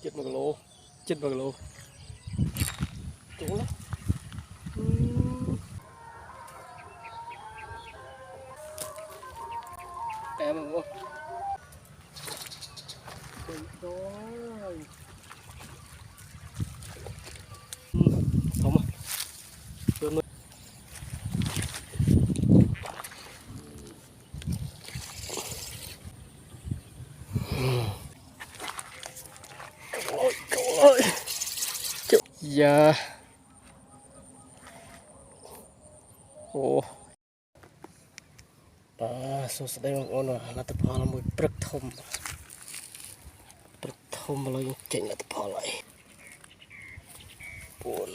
chết một lô chết một lô trúng lắm. Em không rồi không à ôi ôi dạ ồ số đây một con là tập hợp là một bậc thom mà lấy chỉnh là tập hợp lại buồn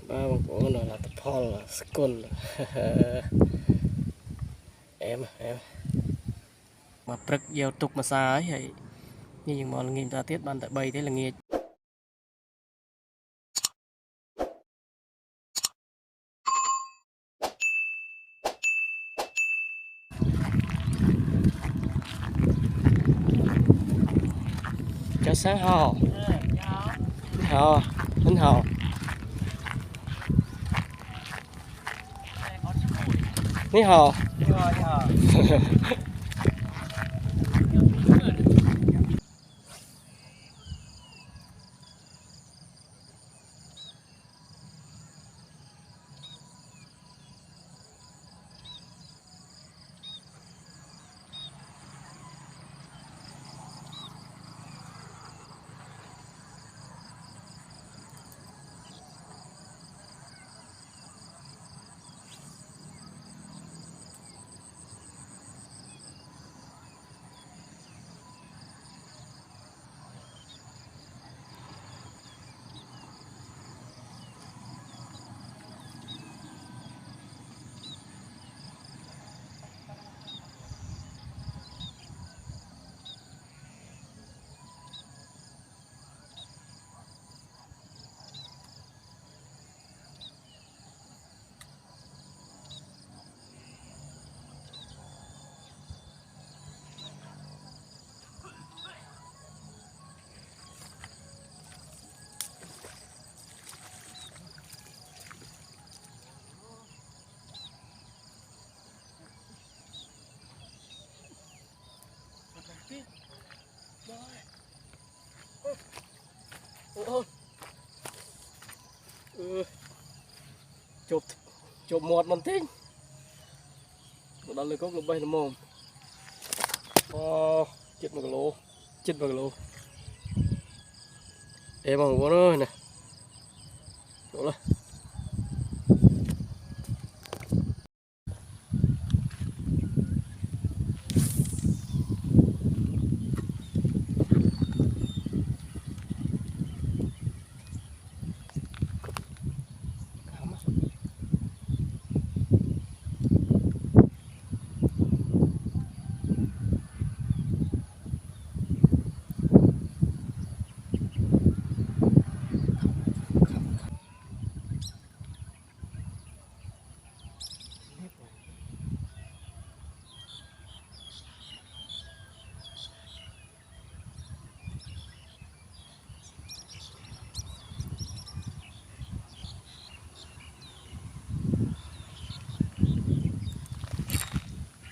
một con là tập hợp là skull em mà bậc gieo tục mà xa ấy vậy nhưng mà nghìn ta tiết ban tại bay thế là nghe cho sáng hò hò anh hò ní hò chụp chụp một mầm tinh một đợt lưới cốc lục bay là mồm chết một lô em bằng con ơi này chỗ này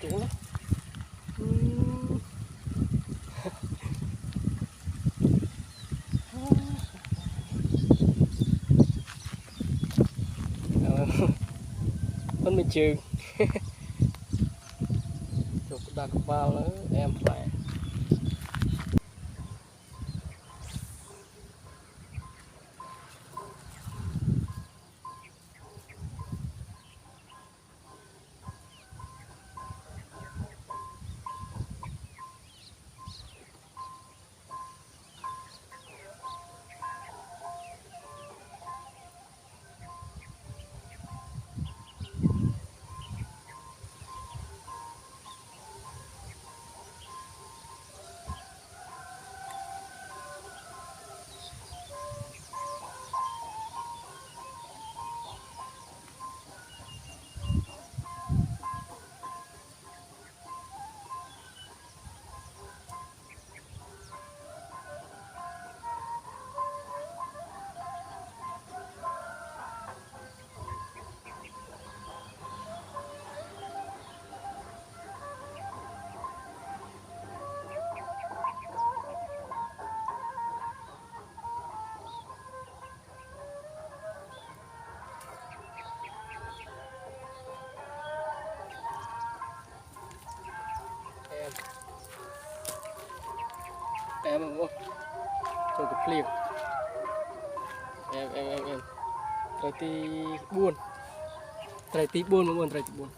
trúng lắm. Vẫn mình chừng chụp đặt vào nữa em phải em ơi cho cái phim em trai tí buồn mọi người trai tí buồn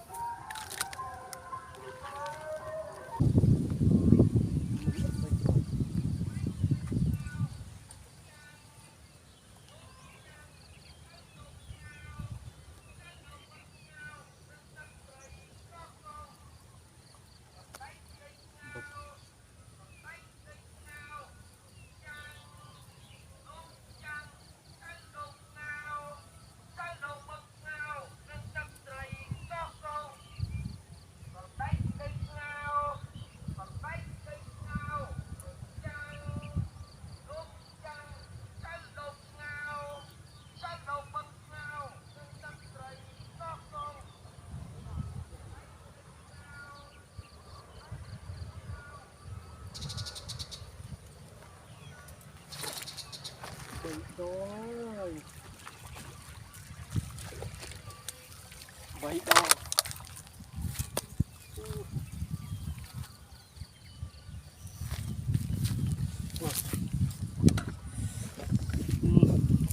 rồi vậy đó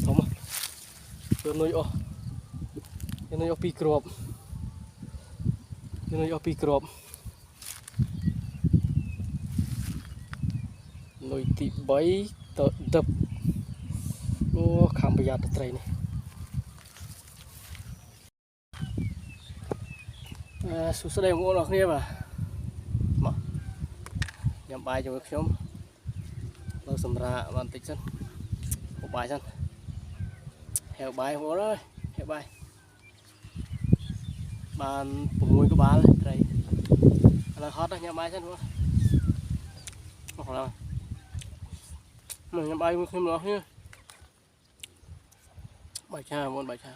không à tôi nuôi ở pi crop nuôi tí bấy tờ đập ô khám bây giờ tờ này số số đây mua nó kia mà nhắm bài cho các nhóm lâu sầm ra bàn tích chân một bài chân heo bài mua rồi heo bài bàn cùng mùi của bà đây là hot đó nhắm bài chân luôn không nào mình nhắm bài thêm nó nhé bài cha muốn bài cha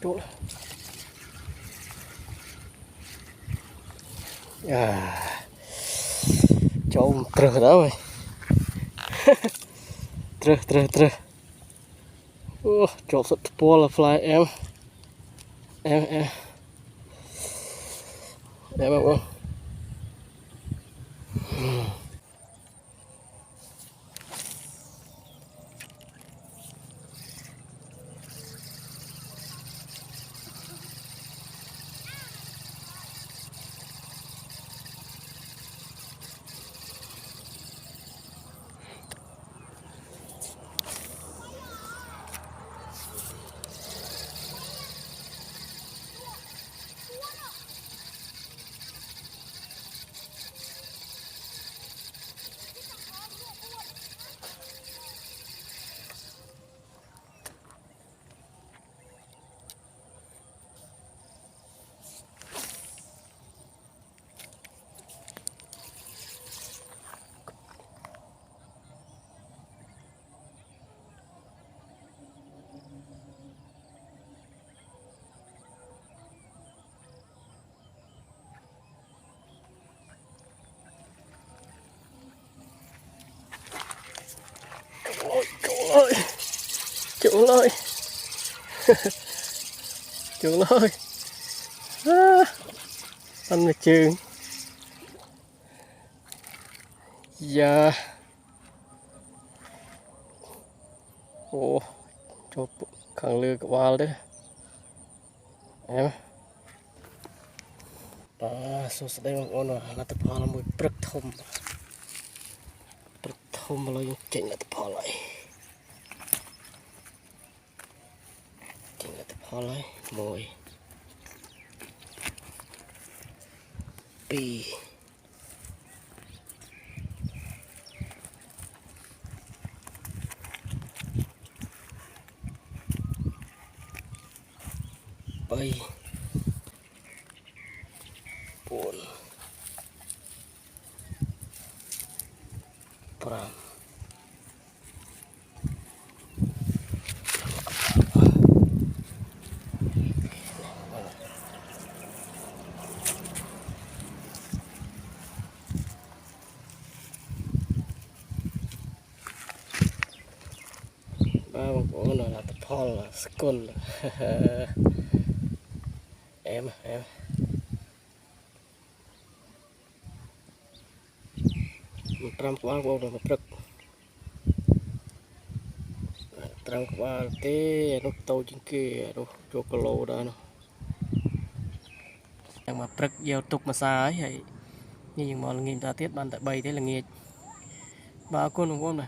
chỗ chỗ trơ đó rồi trơ chỗ sụt po là fly em không chuộng lôi anh là trường giờ ồ cho khẳng lừa cái vào đấy em đó số đây mà con là tập hòa là một bậc thom mà lấy chỉnh là tập hòa lại chỉnh là tập hòa lại mồi pi 3 4 5 bang của nó là tập phol là skull em một trăm quả của nó prực trăm quả té nó tàu trên kia nó cho lô đó nó nhưng mà prực gieo tục mà xa ấy như những món nghìn ta tiết ban tại bầy thế là nghe ba con đúng không này